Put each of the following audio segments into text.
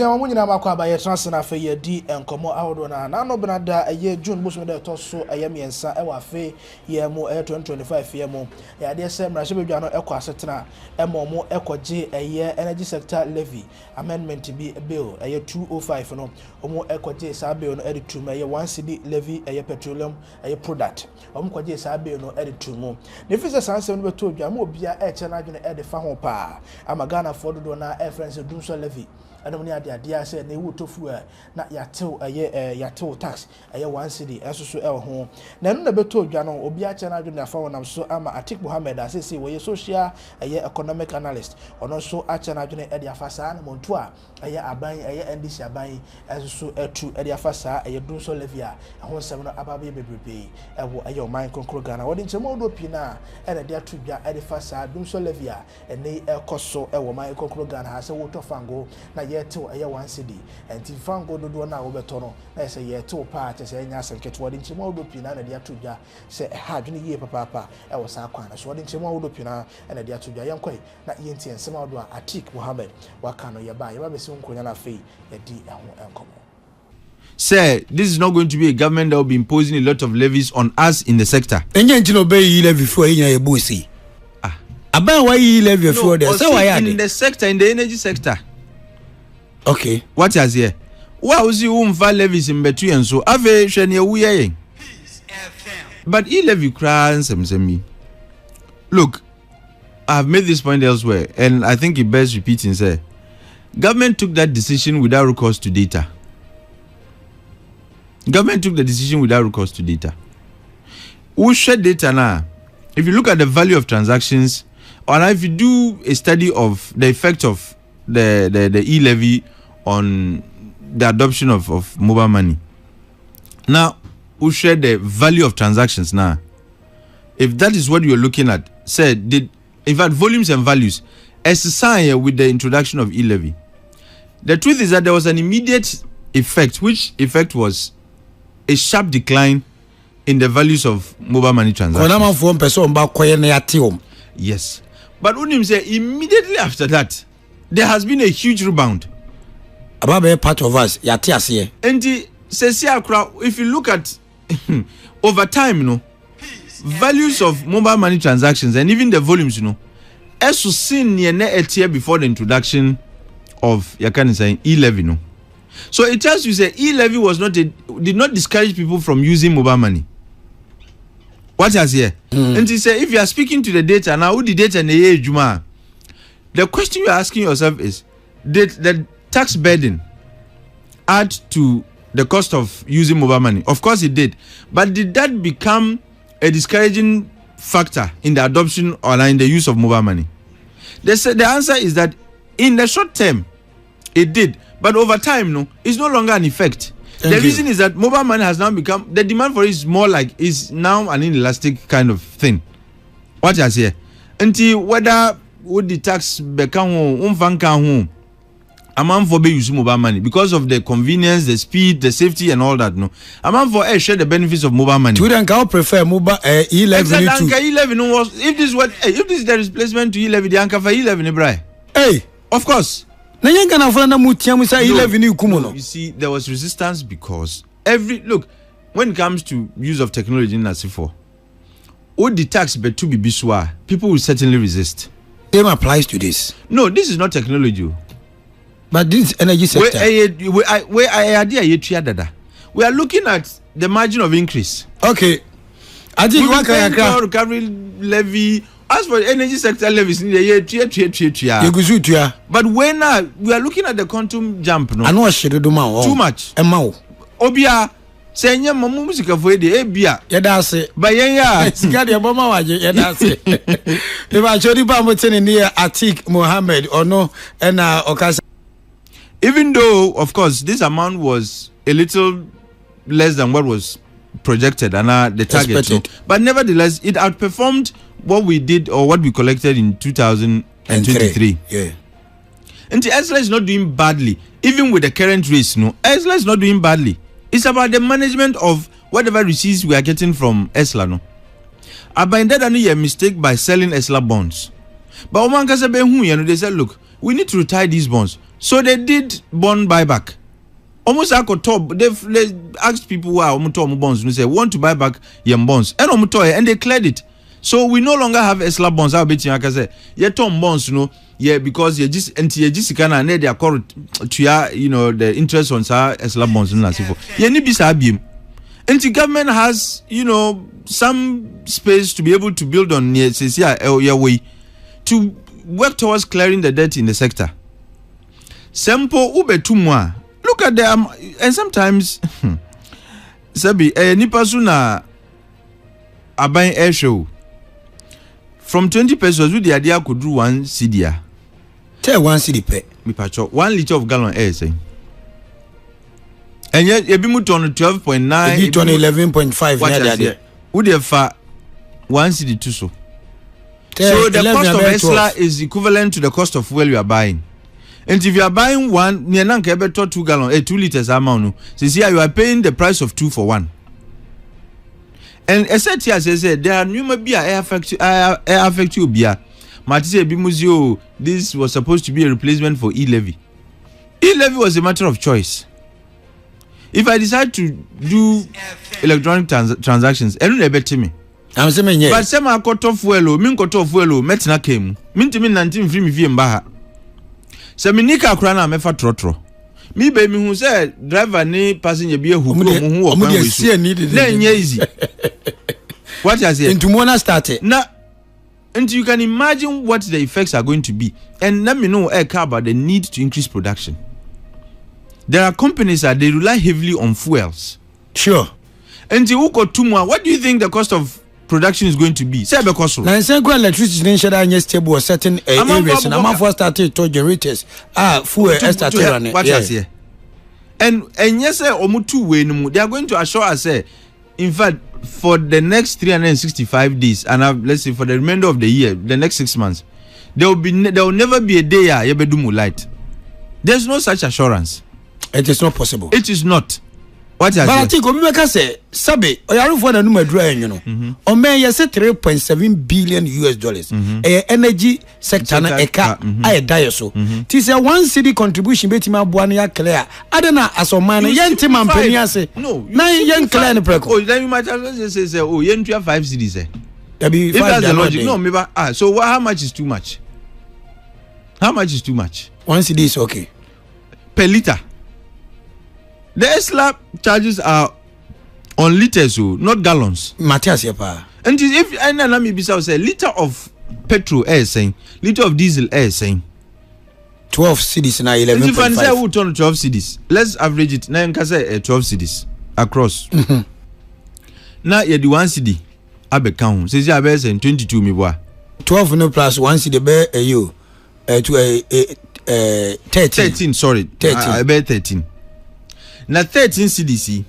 Abusia mo nyina makwa ba ye transfer na fe ye di enkomo ahodo na no benada eye June bosom de to so eye miensa e wa fe ye mo 2025 ye mo ya de se mra shebedwa no ekọ asetena emo mo ekoje eye energy sector levy amendment bill eye 205 no omo ekoje sa bill no edit to eye 1 cedi levy eye petroleum eye product omo koje sa bill no edit to mo ne fisa sanse no beto odwa mo bia e che na adwene e de fa ho pa amagana fodo na e friends Dumsor Levy Adom ni ade say na ewu tofu na yatew yatew tax 1 cedi enso so ho na no na beto odwa no obi a che na adwene afa wonam so ama Atik Mohammed asese we social economic analyst ono so a che na adwene e de afa saa na monto a aban NDC aban enso so etu e de afa saa Dumsor Levy a ho nsem no ababe bebrebe ewo oman konkro Ghana wodi nchemo do pina e na de atudwa e de fa saa Dumsor Levy a ene ekoso ewo man konkro Ghana ha se wo to fango na yeto 1 cedi enti fango dodo na wo beto no na se yeto pa che se nya senketo wodi nchemo do pina na de atudwa se ha dwene yie papa e wo sa kwana so wodi nchemo do pina e na de atudwa yenkoi na yenti ensem do Atik Mohammed waka no ye ba be se nkonya na fei ye di eho enkomo. Sir, this is not going to be a government that will be imposing a lot of levies on us in the sector. Enye ntino be yi levy for enya ye busi. Aba why yi levy for there? So why in the sector, in the energy sector. Okay. What is here? Why was you umfa levies in between so ave hwe ne wu ye? But e levy crans me. Look, I've made this point elsewhere and I think it bears repeating, sir. Government took that decision without recourse to data. Government took the decision without recourse to data. We share data now. If you look at the value of transactions, or if you do a study of the effect of the e-levy on the adoption of mobile money. Now, we share the value of transactions now. If that is what you're looking at, say, in fact, volumes and values, as a sign with the introduction of e-levy. The truth is that there was an immediate effect, which effect was a sharp decline in the values of mobile money transactions. Yes. But Unim say immediately after that, there has been a huge rebound. About part of us, and if you look at over time, values of mobile money transactions and even the volumes, as seen near a year before the introduction of e-levy, So it tells you say e-levy did not discourage people from using mobile money. What has here? And he say if you are speaking to the data now, who the data in Juma? The question you are asking yourself is, did the tax burden add to the cost of using mobile money? Of course it did. But did that become a discouraging factor in the adoption or in the use of mobile money? The answer is that in the short term, it did. But over time, it's no longer an effect. The reason is that mobile money has now become, the demand for it is more like, is now an inelastic kind of thing. What is here? Until whether would the tax become home, a man for be using mobile money because of the convenience, the speed, the safety, and all that. No, a man for share the benefits of mobile money. We don't prefer mobile e-levy to e-levy. If this is the replacement to e-levy, the anchor for e-levy, hey, of course. No, you see, there was resistance because when it comes to use of technology in Nasifo, all the tax but to be biswa, people will certainly resist. Same applies to this. No, this is not technology. But this energy sector. We are looking at the margin of increase. Okay. I think recovery levy. As for energy sector levies in the year, but when we are looking at the quantum jump, no, I know too much. Obia, saying mamu music of the Abia, Yadase, but Scadi Obama, Yadase. If I showed you Bamoten near Atik Mohammed or no, and Okasa. Even though, of course, this amount was a little less than what was projected and the target, but nevertheless, it outperformed what we did or what we collected in 2023. Yeah. And ESLA is not doing badly, even with the current rates. No, ESLA is not doing badly. It's about the management of whatever receipts we are getting from ESLA. No, I that a mistake by selling ESLA bonds. But they said, look, we need to retire these bonds. So they did bond buyback. Almost like a top, they asked people who are bonds and say want to buy back your bonds. And they cleared it. So we no longer have ESLA bonds. I'll bet you like I say, Tom bonds, because you just and they are called to the interest on ESLA bonds and so forth. And the government has, some space to be able to build on your way to work towards clearing the debt in the sector. Sempo ube tumwa. Look at them, and sometimes, Sabi, Nipasuna are buying air show. From 20 pesos, with the idea could do 1 CDA. Tell 1 CD pay. Me pacho 1 liter of gallon air saying. And yet, you be moved on 12.9. You turn 11.5. Would you have 1 CD too so? So the cost of ESLA is equivalent to the cost of fuel you are buying. And if you are buying one, near 2 gallon, 2 liters amount, here you are paying the price of 2 for 1. And as I said, there are numerous beer air affect you beer. Matisse Bimuzio, this was supposed to be a replacement for E-Levy. E-Levy was a matter of choice. If I decide to do electronic transactions, I don't bet me. I'm saying yes. But some are cut off well, min cut off well, metina came. Min to me 19 free me mbaha. Se minika krana mefa trotro. Me baby who said driver ni passenger be who easy. What I say? Into Mona started. Now, and you can imagine what the effects are going to be. And let me know about the need to increase production. There are companies that they rely heavily on fuels. Sure. And what do you think the cost of production is going to be? Say because now say go electricity share stable or certain areas and I'm for started to generators fuel started running. What I say? And yes omutu we no they are going to assure us in fact for the next 365 days and let's say for the remainder of the year, the next 6 months, there will never be a day you be do light. There's no such assurance. It is not possible. It is not. What but I think Omeka say sabe oyaro for na no madura you know. O men yes $3.7 billion US. Energy sector na eka ay die so. Ti say 1 city contribution betima aboa na ya clear. Adena asoma na yente mampani ase. No. Na yen clear ne preko. Oh, then you might say oh yen 5 cities eh. If that's the logic. No, maybe so how much is too much? How much is too much? 1 city is okay. Per liter. The ESLA charges are on liters, not gallons. Matthias, yepa. And if I maybe say liter of petrol air saying, liter of diesel air saying 12 cities now 11.5. If I say who turn 12 cities, let's average it. Now you can say 12 cities across. Now you do 1 city. I be count. Says you saying 22 me boy. 12 no plus 1 city be you to 13. Sorry, 13. I bet 13. Now 13 CDC.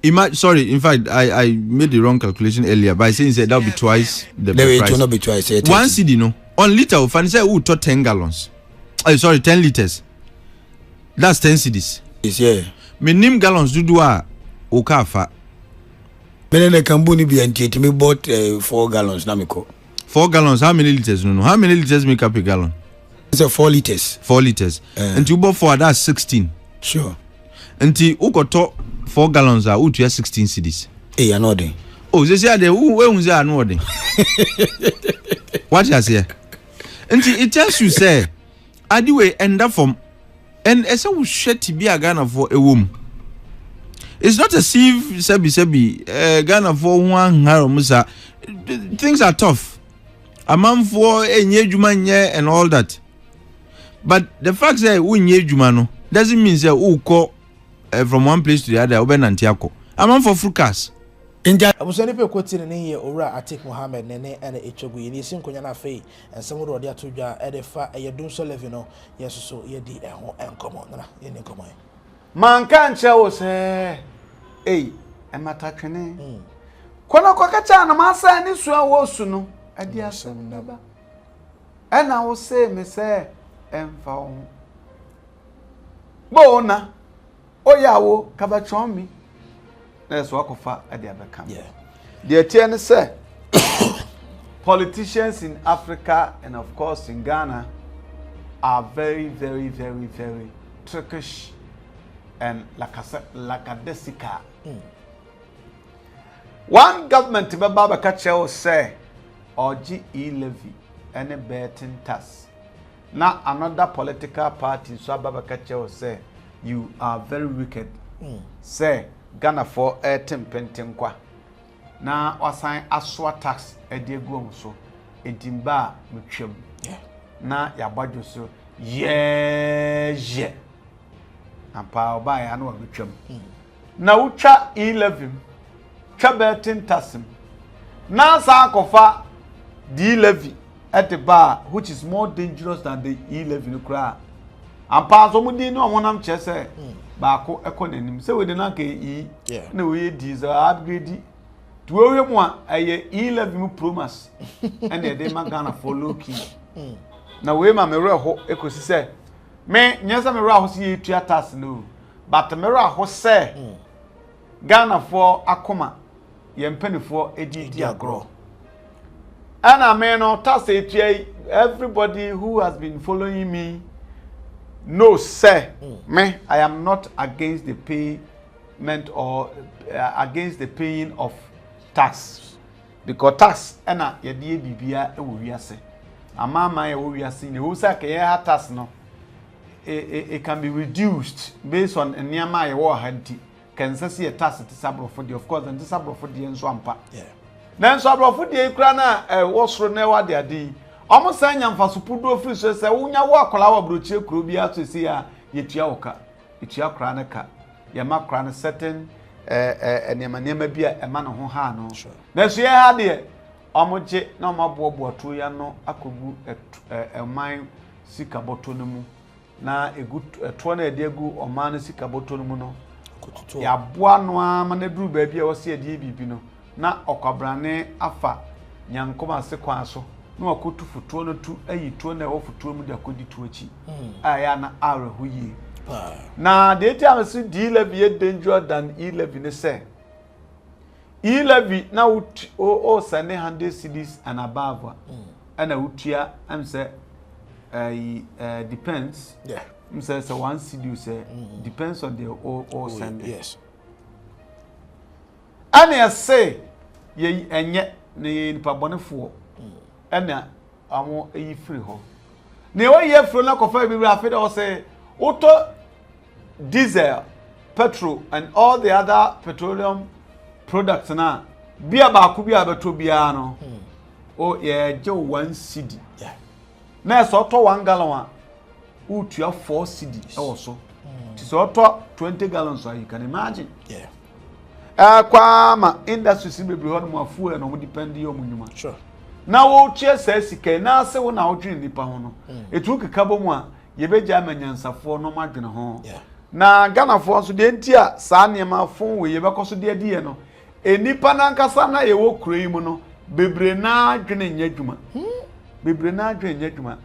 In fact, I made the wrong calculation earlier by saying that will be twice the price. It will not be twice. 1 CD no. On liter of and say who to 10 gallons. 10 liters. That's 10 CDs. Yes, yeah. Minim gallons do okafa. Menene kambuni bi anti me bought 4 gallons na miko. 4 gallons, how many liters? No. How many liters make up a gallon? It's 4 liters. 4 liters. And you bought 4, that's 16. Sure. Until who got 4 gallons are 16 CDs. Hey, I know them. Oh, they say they who say I know them. What you say? Until it tells you say, I do end up from and as I will shed to be a Ghana for a woman. It's not as if Sebi Ghana for one Musa. Things are tough. A man for a Nyejumanye and all that. But the fact that we Nyejumano doesn't mean that who call from one place to the other, Oben and Tiako. I'm on for frucas. I was any people quoting in here, Ora Atik Mohammed, Nene, and Echobu, and Sim Konyana Fay, and some of the Tuja, Edefa, a Dumsor Levy, yes, so ye di and come on, in the common. Man can't show say, eh, and my takene. Kona Kokachan, Massa, and this was no, I dear son, never. And I will say, me say, and found Bona. Oh yeah, wo kabachon me. Let's walk off at the other camp. Yeah. The attorney said politicians in Africa and of course in Ghana are very, very, very, very trickish and lackadaisical. One government to Baba Kachel say, or GE levy, any betting tax. Now another political party, so Baba Kachel say, you are very wicked. Say, Ghana for 18 pentenkwa. Now assign aswa tax a diego so, a dimba muchum. Na ya badjo so, yeah. And power by annual muchum. Now ucha 11. Chabertin Tassim. Now, Sankofa D levy at the bar, which is more dangerous than the E levy cry. And pass Omudi no one am chese, Bako economy. So we did not get E. No way diesel upgrade. To everyone, a E levy promise. And the day Magana follow key. Now, we my mirror ho echo say, me, yes, I'm a rouse ye triatas no. But the mirror ho say, Ghana for Akoma. Yempeni for ADD agro. And I may not say everybody who has been following me knows, say, me, I am not against the payment or against the paying of tax. Because tax, and your dear BBA, we are saying, a mamma, we are seeing, who say, tax no, it can be reduced based on a near my war handy. Can see a task at the sabro for the of course and the sabro for the and swampa. Yeah. Then sabro for the crana was ronewa de adi. Almost saying I'm for supudo free so say unya walk our broche crubia to see a yetiaoka. Itia cranaka. Yama cran certain and yamanema be a man who ha no. Then she had it. Omoje no mabobo to ya no akogu a mine sika botonomu. Na a good 20 diegu or man sika botonomu no. Ya boa no amane duru baabi a wose ade bibi no na okwabrane afa nyankoma se kwan so na wakotu futuo no tu ayi tuo na wo futuo mu da kodi tuo chi aya na arehu yi na de ti am se D levy is dangerous than E levy ne say E levy na o sane 100 cedis and above and a utia am say depends says one CD say depends on the all Sunday. Yes. And I say ye and yet ne pabonefo and amo e free ho. Ne wa ye free na kofa bi afede o say auto diesel, petrol and all the other petroleum products na bia ba ku bia beto bia no. O ye je 1 CD. Yeah. Na so to 1 gallon utua 4 CD also. So 20 gallons so you can imagine. Yeah. Kwama industry si bebre ho no afu e no mo depend yo munuma. Sure. Na wo tie sasika na se wo na wo dwene nipa ho no. Etu kekabo mu a ye beja amanyansafo no madwene ho. Yeah. Na Ghana fo so de ntia sa niema fo we ye bekoso de ade no. Enipa na nkasa na ye wo kuro mu no bebre na dwene nya dwuma. Bebre na dwene nya dwuma.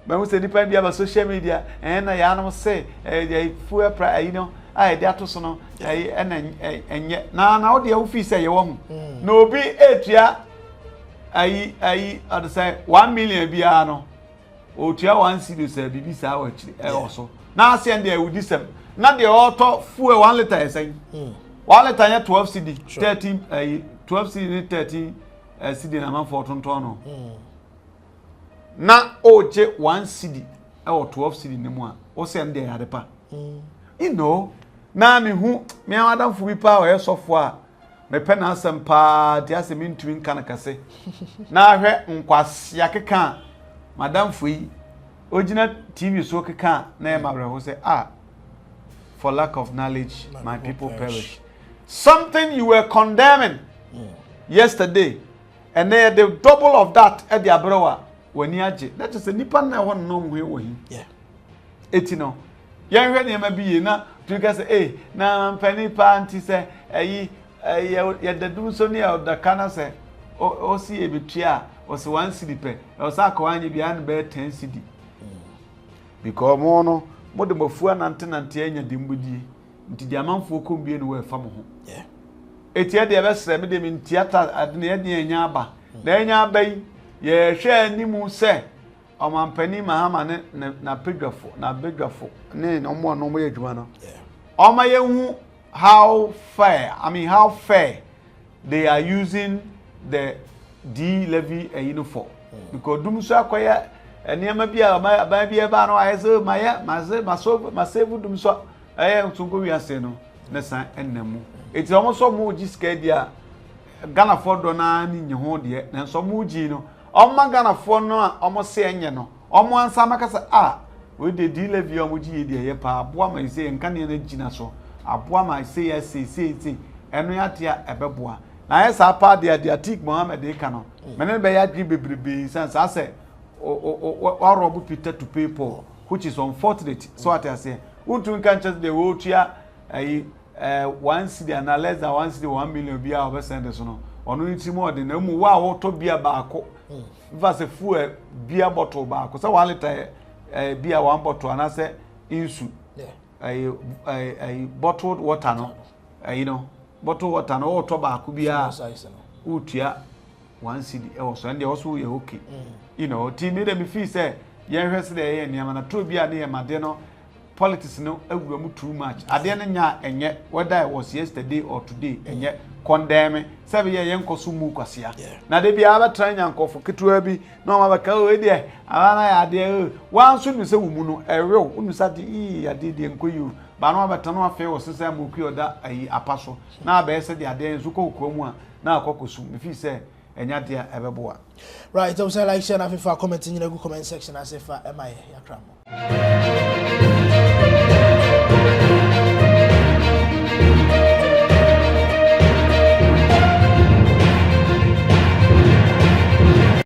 But we say depend on social media and I am say the full price, you know, I that so no and yet now the office say you want no be 8 year I say 1 million biano o tia 1 CD say bibi sa actually also now say there with this now the auto full 1 liter say 1 liter 12 CD 13 12 CD 13 CD na man for tonton na oje 1 CD or 12 CD nemu a o se nde ya depa you know na me hu me madam fu bi pa o yesofo a me pe na asem pa ti asem ntumi nka na kase na hwe nkwase akeka madam fu yi ogina TV so keka na e mabre ho say for lack of knowledge my people perish. Something you were condemning yesterday and they the double of that at the abrowa. When you that is a nipa na one no we wo hin yeah etino yan hwe ne ma bi na to ka say na mpani pa anti say ayi ya dadu so ne o da kana say o si e betua o se 1 CD pe o sa ka wanye bi an be 10 CD because mo no mo de mafu anante anya dimbudi nti di amanfo kom bi no we fa mo ho yeah etia de be sere me de mi theater adne ye de anya aba na anya aba yi ye hwe animu se Omampani Mahama na pedwafo ne no mo no mo adwuma no oma yehu how fair they are using the D levy uniform because Dumsor akoya eniema bia ba bia ba no ayese masevu Dumsor ntunko wiase no ne san ennamu eti omo so mo gi skadia Ghana for do na ni nye ho de na so mo gi no omo Ghana for no a omo se enye no omo ansa makasa we de D levy omo gi de ye pa aboa ma se nka ne na gina so aboa ma se ya se enu ya tia ebeboa na ye sa pa de Atik Mohammed de ka no menen be ya gi bebrebe sense ase o robu Peter to people which is unfortunate so what I say untu kan chance de wo tua ayi 1 cedi na less than 1 cedi 1 million bia obe send so no onu nti mo de na mu wa wo to bia baako va se fu bia bottle baako so 1 liter bia 1 bottle ana se insu bottled water no you know bottled water no wo to baako bia utua 1 cedi so and also ye okay you know ti me dem feel say yen hwese de ye niam na to bia na ye made no politics no awuramu too much ade no nya enye whether it was yesterday or today enye condemn say ye yenkoso mu kwasea na de bia ba tran nyankofo ketua bi na ma ba ka o de ana ya de wanso nu se wumu no erew unu sa de ade de enkoyu ba na ba tano afa wo sesa mu ku oda ayi apaso na ba ese de ade nso ko mu a na akokosu me fi say enya de ebeboa right so say like share na fifa comment in the comment section as if am I yakram